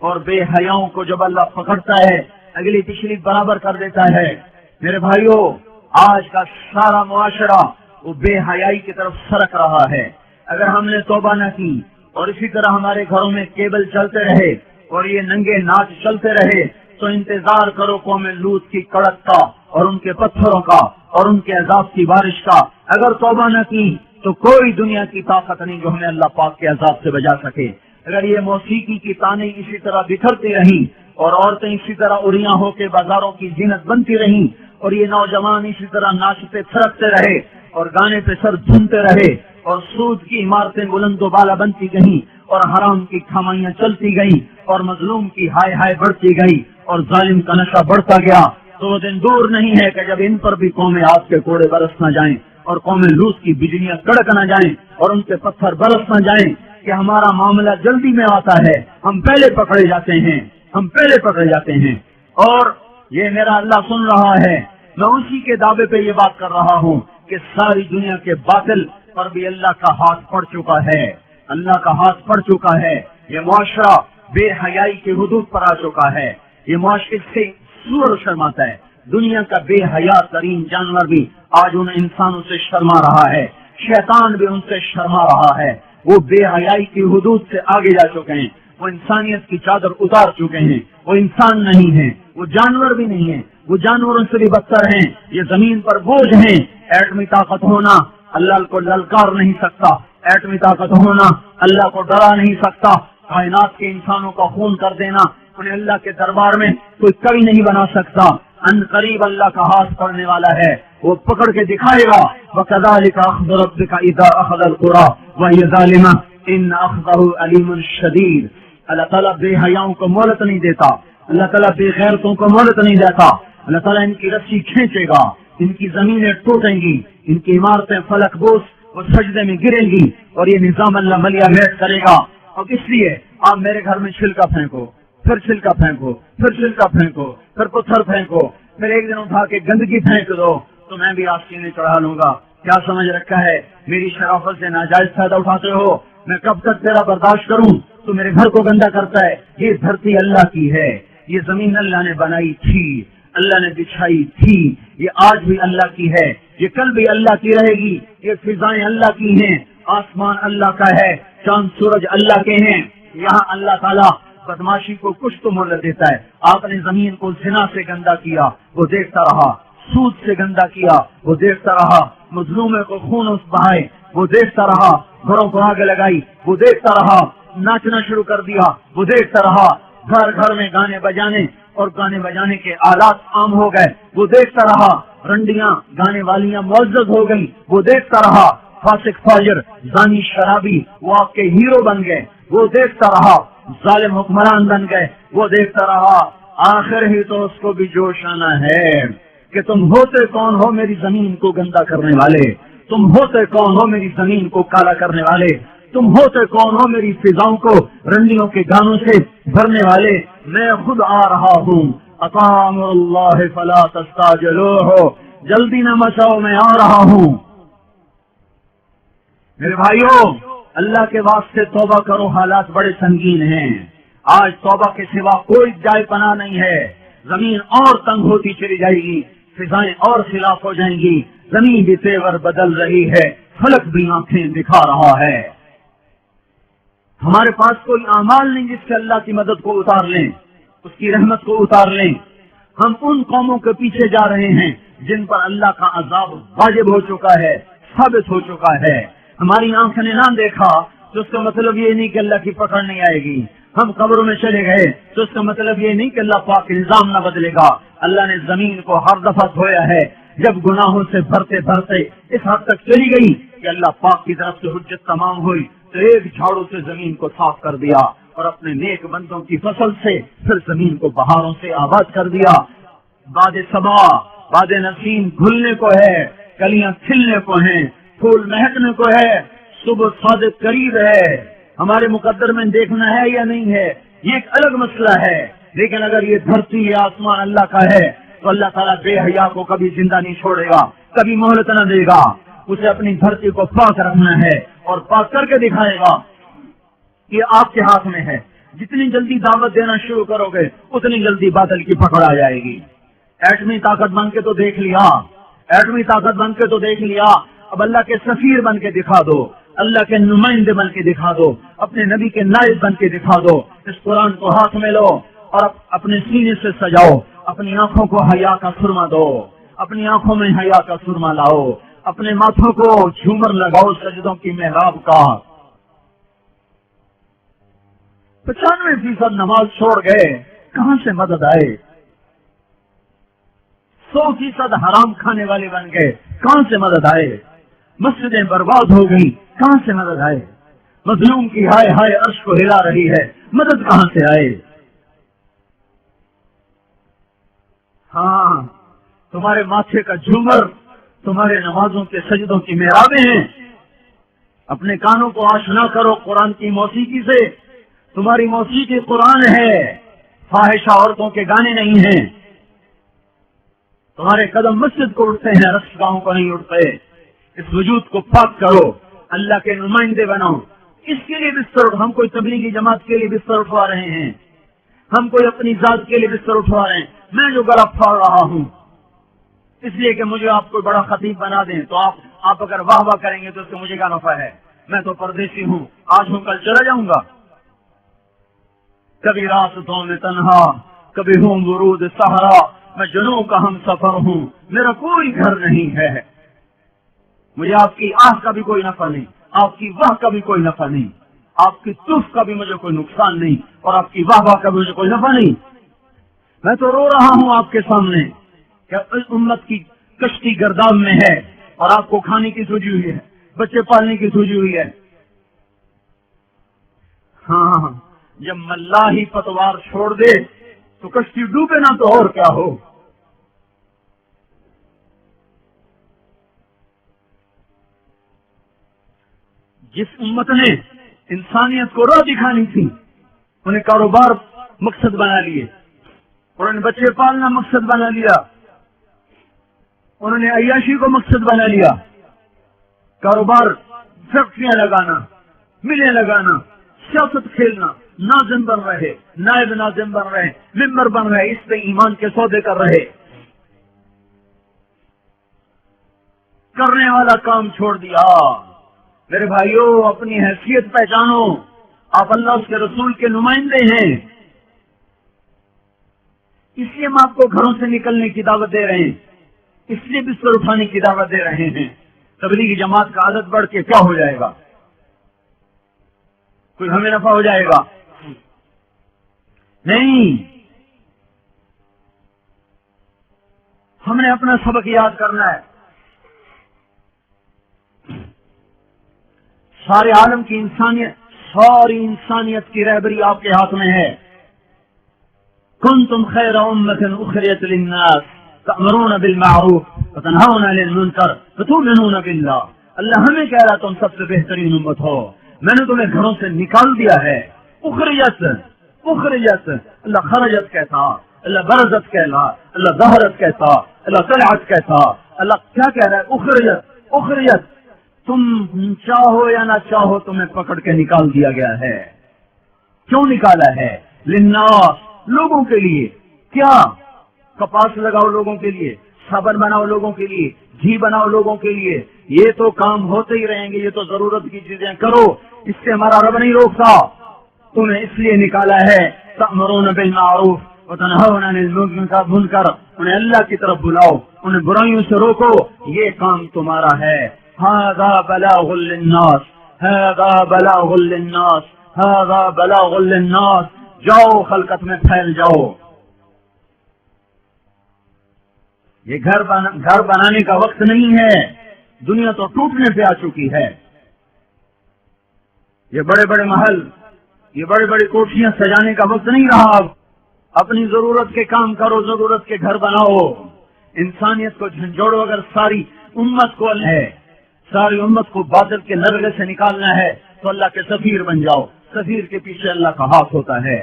اور بے حیاؤں کو جب اللہ پکڑتا ہے اگلی پچھلی برابر کر دیتا ہے۔ میرے بھائیوں، آج کا سارا معاشرہ وہ بے حیائی کی طرف سرک رہا ہے۔ اگر ہم نے توبہ نہ کی اور اسی طرح ہمارے گھروں میں کیبل چلتے رہے اور یہ ننگے ناچ چلتے رہے تو انتظار کرو قوم لوط کی کڑک کا اور ان کے پتھروں کا اور ان کے عذاب کی بارش کا۔ اگر توبہ نہ کی تو کوئی دنیا کی طاقت نہیں جو ہمیں اللہ پاک کے عذاب سے بچا سکے۔ اگر یہ موسیقی کی تانیں اسی طرح بکھرتی رہیں اور عورتیں اسی طرح اڑیاں ہو کے بازاروں کی زینت بنتی رہیں اور یہ نوجوان اسی طرح ناچتے تھرکتے رہے اور گانے پہ سر دھنتے رہے اور سود کی عمارتیں بلند و بالا بنتی گئیں اور حرام کی کھمائیاں چلتی گئیں اور مظلوم کی ہائے ہائے بڑھتی گئی اور ظالم کا نشہ بڑھتا گیا، تو وہ دن دور نہیں ہے کہ جب ان پر بھی قوم عاد کے کوڑے برس نہ جائیں اور قوم لوط کی بجلیاں کڑک نہ جائیں اور ان کے پتھر برس نہ جائیں کہ ہمارا معاملہ جلدی میں آتا ہے، ہم پہلے پکڑے جاتے ہیں، ہم پہلے پکڑے جاتے ہیں۔ اور یہ میرا اللہ سن رہا ہے، میں اسی کے دعوے پہ یہ بات کر رہا ہوں کہ ساری دنیا کے باطل پر بھی اللہ کا ہاتھ پڑ چکا ہے، اللہ کا ہاتھ پڑ چکا ہے۔ یہ معاشرہ بے حیائی کے حدود پر آ چکا ہے، یہ معاشرے سے سور شرماتا ہے۔ دنیا کا بے حیا ترین جانور بھی آج ان انسانوں سے شرما رہا ہے، شیطان بھی ان سے شرما رہا ہے۔ وہ بے حیائی کی حدود سے آگے جا چکے ہیں، وہ انسانیت کی چادر اتار چکے ہیں، وہ انسان نہیں ہیں، وہ جانور بھی نہیں ہیں، وہ جانوروں سے بھی بدتر ہیں، یہ زمین پر بوجھ ہیں۔ ایٹمی طاقت ہونا اللہ کو للکار نہیں سکتا، ایٹمی طاقت ہونا اللہ کو ڈرا نہیں سکتا، کائنات کے انسانوں کا خون کر دینا انہیں اللہ کے دربار میں کوئی کبھی نہیں بنا سکتا۔ ان قریب اللہ کا ہاتھ پڑنے والا ہے، وہ پکڑ کے دکھائے گا۔ وَكَذَلِكَ أَخْذُ رَبِّكَ إِذَا أَخَذَ الْقُرَىٰ وَهِيَ ظَالِمَةٌ إِنَّ أَخْذَهُ أَلِيمٌ شَدِيدٌ۔ اللہ تعالیٰ بے حیاؤں کو مہلت نہیں دیتا، اللہ تعالیٰ بے غیرتوں کو مہلت نہیں دیتا۔ اللہ تعالیٰ ان کی رسی کھینچے گا، ان کی زمینیں ٹوٹیں گی، ان کی عمارتیں فلک بوس اور سجدے میں گریں گی اور یہ نظام اللہ ملیا میٹ کرے گا۔ اور اس لیے آپ میرے گھر میں چھلکا پھینکو، پھر چھلکا پھینکو، پھر چھلکا پھینکو، پھر پتھر پھینکو، پھر ایک دن اٹھا کے گندگی پھینک دو تو میں بھی آپ سینے چڑھا لوں گا۔ کیا سمجھ رکھا ہے؟ میری شرافت سے ناجائز فائدہ اٹھاتے ہو، میں کب تک تیرا برداشت کروں؟ تو میرے گھر کو گندا کرتا ہے۔ یہ دھرتی اللہ کی ہے، یہ زمین اللہ نے بنائی تھی، اللہ نے بچھائی تھی، یہ آج بھی اللہ کی ہے، یہ کل بھی اللہ کی رہے گی، یہ فضائیں اللہ کی ہیں، آسمان اللہ کا ہے، چاند سورج اللہ کے ہیں۔ یہاں اللہ تعالیٰ بدماشی کو کچھ تو مہلت دیتا ہے۔ آپ نے زمین کو زنا سے گندا کیا، وہ دیکھتا رہا، سود سے گندا کیا، وہ دیکھتا رہا، مظلومے کو خون اس بہائے، وہ دیکھتا رہا، گھروں کو آگ لگائی، وہ دیکھتا رہا، ناچنا شروع کر دیا، وہ دیکھتا رہا، گھر گھر میں گانے بجانے اور گانے بجانے کے آلات عام ہو گئے، وہ دیکھتا رہا، رنڈیاں گانے والیاں معزز ہو گئی، وہ دیکھتا رہا، فاسق فاجر زانی شرابی وہ آپ کے ہیرو بن گئے، وہ دیکھتا رہا، ظالم حکمران بن گئے، وہ دیکھتا رہا۔ آخر ہی تو اس کو بھی جوش آنا ہے کہ تم ہوتے کون ہو میری زمین کو گندا کرنے والے، تم ہوتے کون ہو میری زمین کو کالا کرنے والے، تم ہوتے کون ہو میری فضاؤں کو رنڈیوں کے گانوں سے بھرنے والے۔ میں خود آ رہا ہوں، اقام اللہ فلا تستعجلوہ، جلدی نہ مچاؤ، میں آ رہا ہوں۔ میرے بھائیوں، اللہ کے واسطے توبہ کرو، حالات بڑے سنگین ہیں۔ آج توبہ کے سوا کوئی جائے پناہ نہیں ہے۔ زمین اور تنگ ہوتی چلی جائے گی، فضائیں اور خلاف ہو جائیں گی، زمین بھی تیور بدل رہی ہے، فلک بھی آنکھیں دکھا رہا ہے۔ ہمارے پاس کوئی اعمال نہیں جس سے اللہ کی مدد کو اتار لیں، اس کی رحمت کو اتار لیں۔ ہم ان قوموں کے پیچھے جا رہے ہیں جن پر اللہ کا عذاب واجب ہو چکا ہے، ثابت ہو چکا ہے۔ ہماری آنکھ نے نہ دیکھا تو اس کا مطلب یہ نہیں کہ اللہ کی پکڑ نہیں آئے گی۔ ہم قبروں میں چلے گئے تو اس کا مطلب یہ نہیں کہ اللہ پاک نظام نہ بدلے گا۔ اللہ نے زمین کو ہر دفعہ دھویا ہے، جب گناہوں سے بھرتے بھرتے اس حد تک چلی گئی کہ اللہ پاک کی طرف سے حجت تمام ہوئی تو ایک جھاڑو سے زمین کو صاف کر دیا اور اپنے نیک بندوں کی فصل سے پھر زمین کو بہاروں سے آباد کر دیا۔ باد صبا، باد نسیم گھلنے کو ہے، کلیاں کھلنے کو ہیں، پھول مہکنے کو ہے، صبح صادق قریب ہے۔ ہمارے مقدر میں دیکھنا ہے یا نہیں ہے یہ ایک الگ مسئلہ ہے، لیکن اگر یہ دھرتی یا آسمان اللہ کا ہے تو اللہ تعالیٰ بے حیا کو کبھی زندہ نہیں چھوڑے گا، کبھی مہلت نہ دے گا۔ اسے اپنی دھرتی کو پاک رکھنا ہے اور پاک کر کے دکھائے گا، یہ آپ کے ہاتھ میں ہے۔ جتنی جلدی دعوت دینا شروع کرو گے اتنی جلدی باطل کی پکڑ آ جائے گی. ایٹمی طاقت بن کے تو دیکھ لیا, ایٹمی طاقت بن کے تو دیکھ لیا, اب اللہ کے سفیر بن کے دکھا دو, اللہ کے نمائندے بن کے دکھا دو, اپنے نبی کے نائب بن کے دکھا دو. اس قرآن کو ہاتھ میں لو اور اپنے سینے سے سجاؤ, اپنی آنکھوں کو حیا کا سرما دو, اپنی آنکھوں میں حیا کا سرما لاؤ, اپنے ماتھوں کو جھومر لگاؤ سجدوں کی محراب کا. 95% نماز چھوڑ گئے, کہاں سے مدد آئے؟ 100% حرام کھانے والے بن گئے, کہاں سے مدد آئے؟ مسجدیں برباد ہو گئی, کہاں سے مدد آئے؟ مظلوم کی ہائے ہائے عرش کو ہلا رہی ہے, مدد کہاں سے آئے؟ ہاں, تمہارے ماتھے کا جھومر تمہارے نمازوں کے سجدوں کی محرابیں ہیں. اپنے کانوں کو آشنا کرو قرآن کی موسیقی سے. تمہاری موسیقی قرآن ہے, فاحشہ عورتوں کے گانے نہیں ہیں. تمہارے قدم مسجد کو اٹھتے ہیں, رقص گاہوں کو نہیں اٹھتے. اس وجود کو پاک کرو, اللہ کے نمائندے بناؤ. اس کے لیے بستر, ہم کوئی تبلیغی جماعت کے لیے بستر اٹھوا رہے ہیں, ہم کوئی اپنی ذات کے لیے بستر اٹھوا رہے ہیں. میں جو گلا پھاڑ رہا ہوں اس لیے کہ مجھے آپ کو بڑا خطیب بنا دیں, تو آپ اگر واہ واہ کریں گے تو اس سے مجھے کیا نفع ہے؟ میں تو پردیسی ہوں, آج ہوں کل چلا جاؤں گا. کبھی راستوں میں تنہا, کبھی ہوں ورود صحرا, میں جنوں کا ہم سفر ہوں, میرا کوئی گھر نہیں ہے. مجھے آپ کی آہ کا بھی کوئی نفع نہیں, آپ کی واہ کا بھی کوئی نفع نہیں, آپ کی تف کا بھی مجھے کوئی نقصان نہیں, اور آپ کی واہ واہ کا بھی مجھے کوئی نفع نہیں. میں تو رو رہا ہوں آپ کے سامنے کہ امت کی کشتی گرداب میں ہے, اور آپ کو کھانے کی سوچی ہوئی ہے, بچے پالنے کی سوچی ہوئی ہے. ہاں, جب ملاحی پتوار چھوڑ دے تو کشتی ڈوبے نہ تو اور کیا ہو. جس امت نے انسانیت کو راہ دکھانی تھی, انہیں کاروبار مقصد بنا لیے, انہوں نے بچے پالنا مقصد بنا لیا, انہوں نے عیاشی کو مقصد بنا لیا. کاروبار, فیکٹریاں لگانا, ملیں لگانا, سیاست کھیلنا, ناظم بن رہے, نائب ناظم بن رہے, ممبر بن رہے, اس پہ ایمان کے سودے کر رہے. کرنے والا کام چھوڑ دیا. میرے بھائیوں, اپنی حیثیت پہچانو, آپ اللہ اس کے رسول کے نمائندے ہیں. اس لیے ہم آپ کو گھروں سے نکلنے کی دعوت دے رہے ہیں, اس لیے بستر اٹھانے کی دعوت دے رہے ہیں. تبلیغی جماعت کا عادت بڑھ کے کیا ہو جائے گا؟ کوئی ہمیں نفع ہو جائے گا؟ نہیں. ہم نے اپنا سبق یاد کرنا ہے. سارے عالم کی انسانیت, ساری انسانیت کی رہبری آپ کے ہاتھ میں ہے. کنتم خیر امۃ اخرجت للناس تأمرون بالمعروف وتنہون عن المنکر وتؤمنون باللہ. اللہ ہمیں کہہ رہا تم سب سے بہترین امت ہو, میں نے تمہیں گھروں سے نکال دیا ہے. اخرجت, اخرجت, اللہ خرجت کہتا, اللہ برزت کہلا, اللہ ظہرت کہتا, اللہ طلعت کہتا. اللہ کیا کہہ رہا ہے؟ اخرجت, اخرجت. تم چاہو یا نہ چاہو تمہیں پکڑ کے نکال دیا گیا ہے. کیوں نکالا ہے؟ للناس, لوگوں کے لیے. کیا؟ کپاس لگاؤ لوگوں کے لیے, صابن بناؤ لوگوں کے لیے, گھی بناؤ لوگوں کے لیے. یہ تو کام ہوتے ہی رہیں گے, یہ تو ضرورت کی چیزیں کرو, اس سے ہمارا رب نہیں روکتا. تمہیں اس لیے نکالا ہے تأمرون بالمعروف وتنہون عن المنکر, انہیں اللہ کی طرف بلاؤ, انہیں برائیوں سے روکو. یہ کام تمہارا ہے. ھذا بلاغ للناس, ھذا بلاغ للناس, ھذا بلاغ للناس. جاؤ خلقت میں پھیل جاؤ. یہ گھر بنانے کا وقت نہیں ہے, دنیا تو ٹوٹنے پہ آ چکی ہے. یہ بڑے بڑے محل, یہ بڑی بڑی کوٹھیاں سجانے کا وقت نہیں رہا. اپنی ضرورت کے کام کرو, ضرورت کے گھر بناؤ. انسانیت کو جھنجھوڑو. اگر ساری امت کو ہے, ساری امت کو باطل کے نرغے سے نکالنا ہے تو اللہ کے سفیر بن جاؤ. سفیر کے پیچھے اللہ کا ہاتھ ہوتا ہے.